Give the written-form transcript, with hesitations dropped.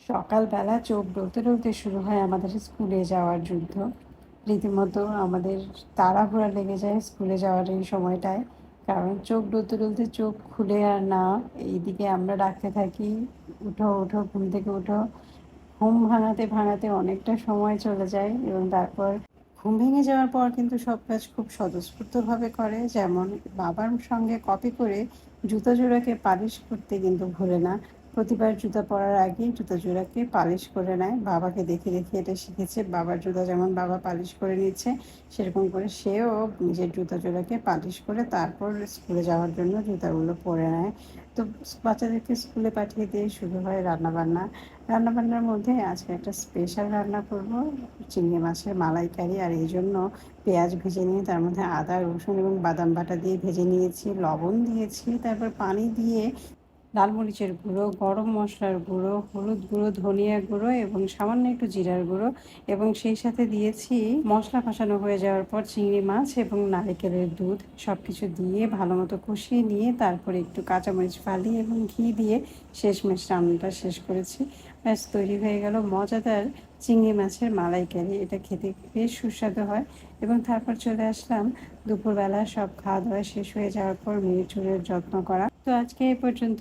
সকালবেলা চোখ ডলতে ডলতে শুরু হয় আমাদের স্কুলে যাওয়ার যুদ্ধ। রীতিমতো আমাদের তাড়াহুড়া লেগে যায় স্কুলে যাওয়ার এই সময়টায়। কারণ চোখ ডলতে ডলতে চোখ খুলে আর না, এইদিকে আমরা ডাকতে থাকি, উঠো উঠো ঘুম থেকে উঠো। ঘুম ভাঙাতে ভাঙাতে অনেকটা সময় চলে যায় এবং তারপর ঘুম ভেঙে যাওয়ার পর কিন্তু সব কাজ খুব স্বতঃস্ফূর্তভাবে করে। যেমন বাবার সঙ্গে কপি করে জুতো জোড়াকে পালিশ করতে কিন্তু ভোলে না। প্রতিবার জুতা পরার আগেই জুতো জোড়াকে পালিশ করে নেয়। বাবাকে দেখে দেখে এটা শিখেছে। বাবার জুতা যেমন বাবা পালিশ করে নিচ্ছে, সেরকম করে সেও নিজের জুতো জোড়াকে পালিশ করে তারপর স্কুলে যাওয়ার জন্য জুতাগুলো পরে নেয়। তো বাচ্চাদেরকে স্কুলে পাঠিয়ে দিয়ে শুরু হয় রান্নাবান্না। রান্নাবান্নার মধ্যে আজকে একটা স্পেশাল রান্না করব, চিংড়ি মাছের মালাইকারি। আর এই জন্য পেঁয়াজ ভেজে নিয়ে তার মধ্যে আদা রসুন এবং বাদাম বাটা দিয়ে ভেজে নিয়েছি, লবণ দিয়েছি, তারপর পানি দিয়ে লাল মরিচের গুঁড়ো, গরম মশলার গুঁড়ো, হলুদ গুঁড়ো, ধনিয়া গুঁড়ো এবং সামান্য একটু জিরার গুঁড়ো এবং সেই সাথে দিয়েছি মশলা কষানো হয়ে যাওয়ার পর চিংড়ি মাছ এবং নারকেলের দুধ। সব কিছু দিয়ে ভালো মতো কষিয়ে নিয়ে তারপরে একটু কাঁচামরিচ ফালি এবং ঘি দিয়ে শেষমেশ রান্নাটা শেষ করেছি। ব্যাস তৈরি হয়ে গেল মজাদার চিংড়ি মাছের মালাইকারি। এটা খেতে বেশ সুস্বাদু হয়। এবং তারপর চলে আসলাম দুপুরবেলা সব খাওয়া দাওয়া শেষ হয়ে যাওয়ার পর মেয়ে চুলের যত্ন করা। তো আজকে এই পর্যন্ত।